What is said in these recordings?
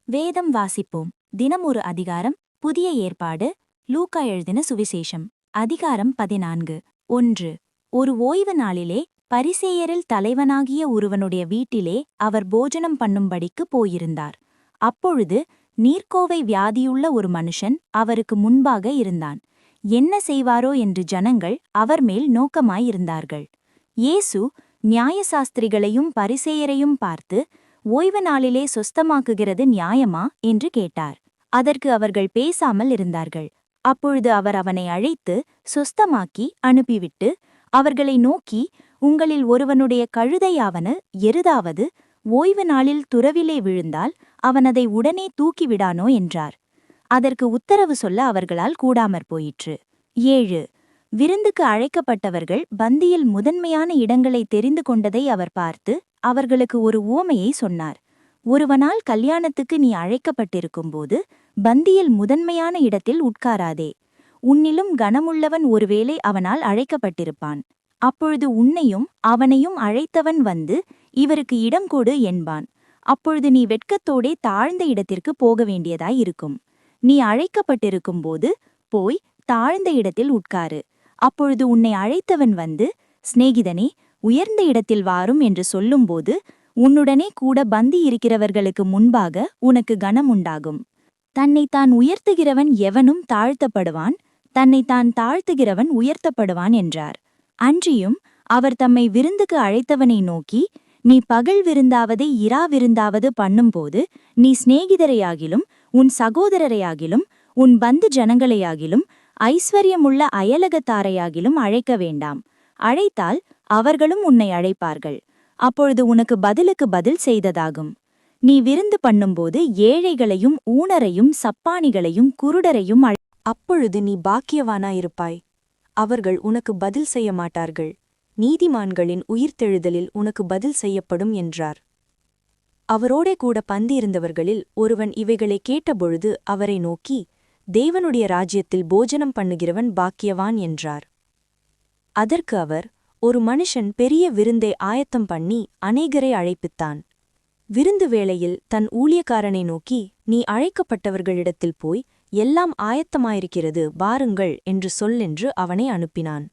வேதம் வாசிப்போம். தினம் ஒரு அதிகாரம். புதிய ஏற்பாடு. லூக்கா எழுதின சுவிசேஷம். அதிகாரம் 14. 1. ஒரு ஓய்வு நாளிலே பரிசேயரில் தலைவனாகிய ஒருவனுடைய வீட்டிலே அவர் போஜனம் பண்ணும்படிக்கு போயிருந்தார். அப்பொழுது நீர்க்கோவை வியாதியுள்ள ஒரு மனுஷன் அவருக்கு முன்பாக இருந்தான். என்ன செய்வாரோ என்று ஜனங்கள் அவர் மேல் நோக்கமாயிருந்தார்கள். இயேசு நியாயசாஸ்திரிகளையும் பரிசேயரையும் பார்த்து, ஓய்வு நாளிலே சொஸ்தமாக்குகிறது நியாயமா என்று கேட்டார். அதற்கு அவர்கள் பேசாமல் இருந்தார்கள். அப்பொழுது அவர் அவனை அழைத்து சொஸ்தமாக்கி அனுப்பிவிட்டு அவர்களை நோக்கி, உங்களில் ஒருவனுடைய கழுதையாவன எருதாவது ஓய்வு நாளில் துறவிலே விழுந்தால் அவன் அதை உடனே தூக்கிவிடானோ என்றார். அதற்கு உத்தரவு சொல்ல அவர்களால் கூடாமற் போயிற்று. 7. விருந்துக்கு அழைக்கப்பட்டவர்கள் பந்தியில் முதன்மையான இடங்களை தெரிந்து கொண்டதை அவர் பார்த்து அவர்களுக்கு ஒரு உவமையை சொன்னார். ஒருவனால் கல்யாணத்துக்கு நீ அழைக்கப்பட்டிருக்கும்போது பந்தியில் முதன்மையான இடத்தில் உட்காராதே. உன்னிலும் கனமுள்ளவன் ஒருவேளை அவனால் அழைக்கப்பட்டிருப்பான். அப்பொழுது உன்னையும் அவனையும் அழைத்தவன் வந்து, இவருக்கு இடம் கொடு என்பான். அப்பொழுது நீ வெட்கத்தோடே தாழ்ந்த இடத்திற்கு போக வேண்டியதாயிருக்கும். நீ அழைக்கப்பட்டிருக்கும்போது போய் தாழ்ந்த இடத்தில் உட்காரு. அப்பொழுது உன்னை அழைத்தவன் வந்து, சிநேகிதனே, உயர்ந்த இடத்தில் வாரும் என்று சொல்லும்போது உன்னுடனே கூட பந்தி இருக்கிறவர்களுக்கு முன்பாக உனக்கு கனம் உண்டாகும். தன்னைத்தான் உயர்த்துகிறவன் எவனும் தாழ்த்தப்படுவான், தன்னைத்தான் தாழ்த்துகிறவன் உயர்த்தப்படுவான் என்றார். அன்றியும் அவர் தம்மை விருந்துக்கு அழைத்தவனை நோக்கி, நீ பகல் விருந்தாவது இரா விருந்தாவது பண்ணும்போது நீ சிநேகிதரையாகிலும் உன் சகோதரரையாகிலும் உன் பந்து ஜனங்களையாகிலும் ஐஸ்வர்யமுள்ள அயலகத்தாரையாகிலும் அழைக்க வேண்டாம். அழைத்தால் அவர்களும் உன்னை அழைப்பார்கள். அப்பொழுது உனக்கு பதிலுக்கு பதில் செய்ததாகும். நீ விருந்து பண்ணும்போது ஏழைகளையும் ஊனரையும் சப்பானிகளையும் குருடரையும் அப்பொழுது நீ பாக்கியவானாயிருப்பாய். அவர்கள் உனக்கு பதில் செய்ய மாட்டார்கள். நீதிமான்களின் உயிர்த்தெழுதலில் உனக்கு பதில் செய்யப்படும் என்றார். அவரோடே கூட பந்தியிருந்தவர்களில் ஒருவன் இவைகளை கேட்டபொழுது அவரை நோக்கி, தேவனுடைய ராஜ்யத்தில் போஜனம் பண்ணுகிறவன் பாக்கியவான் என்றார். அதற்கு அவர், ஒரு மனுஷன் பெரிய விருந்தை ஆயத்தம் பண்ணி அநேகரை அழைப்பித்தான். விருந்து வேளையில் தன் ஊழியக்காரனை நோக்கி, நீ அழைக்கப்பட்டவர்களிடத்தில் போய், எல்லாம் ஆயத்தமாயிருக்கிறது, வாருங்கள் என்று சொல்லென்று அவனை அனுப்பினான்.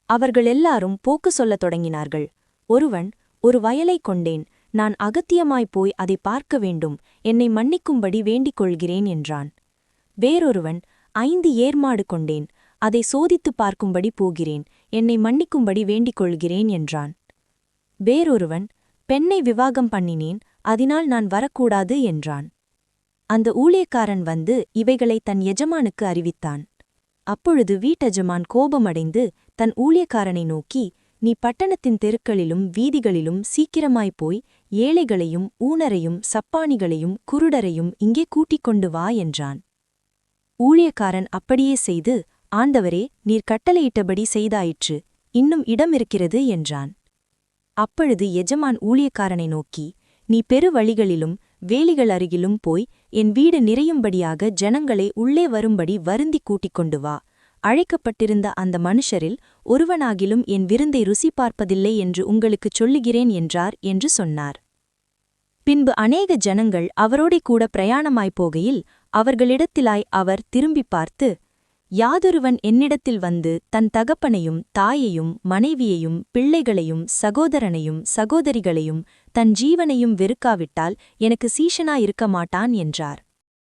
அவர்கள் எல்லாரும் போக்கு சொல்லத் தொடங்கினார்கள். ஒருவன், ஒரு வயலைக் கொண்டேன், நான் அகத்தியமாய்ப் போய் அதை பார்க்க வேண்டும், என்னை மன்னிக்கும்படி வேண்டிக் கொள்கிறேன் என்றான். வேறொருவன், 5 ஏர்மாடு கொண்டேன், அதை சோதித்துப் பார்க்கும்படி போகிறேன், என்னை மன்னிக்கும்படி வேண்டிக் கொள்கிறேன் என்றான். வேறொருவன், பெண்ணை விவாகம் பண்ணினேன், அதனால் நான் வரக்கூடாது என்றான். அந்த ஊழியக்காரன் வந்து இவைகளை தன் எஜமானுக்கு அறிவித்தான். அப்பொழுது வீட்டெஜமான் கோபமடைந்து தன் ஊழியக்காரனை நோக்கி, நீ பட்டணத்தின் தெருக்களிலும் வீதிகளிலும் சீக்கிரமாய்ப் போய் ஏழைகளையும் ஊனரையும் சப்பானிகளையும் குருடரையும் இங்கே கூட்டிக் கொண்டு வா என்றான். ஊழியக்காரன் அப்படியே செய்து, ஆண்டவரே, நீர் கட்டளையிட்டபடி செய்தாயிற்று, இன்னும் இடம் இருக்கிறது என்றான். அப்பொழுது எஜமான் ஊழியக்காரனை நோக்கி, நீ பெரு வழிகளிலும் வேலிகள் அருகிலும் போய் என் வீடு நிறையும்படியாக ஜனங்களை உள்ளே வரும்படி வருந்திக் கூட்டிக் கொண்டு வா. அழைக்கப்பட்டிருந்த அந்த மனுஷரில் ஒருவனாகிலும் என் விருந்தை ருசி பார்ப்பதில்லை என்று உங்களுக்குச் சொல்லுகிறேன் என்றார் என்று சொன்னார். பின்பு அநேக ஜனங்கள் அவரோடே கூட பிரயாணமாய்ப் போகையில் அவர்களிடத்திலாய் அவர் திரும்பிப் பார்த்து, யாதொருவன் என்னிடத்தில் வந்து தன் தகப்பனையும் தாயையும் மனைவியையும் பிள்ளைகளையும் சகோதரனையும் சகோதரிகளையும் தன் ஜீவனையும் வெறுக்காவிட்டால் எனக்கு சீஷனாயிருக்க மாட்டான் என்றார்.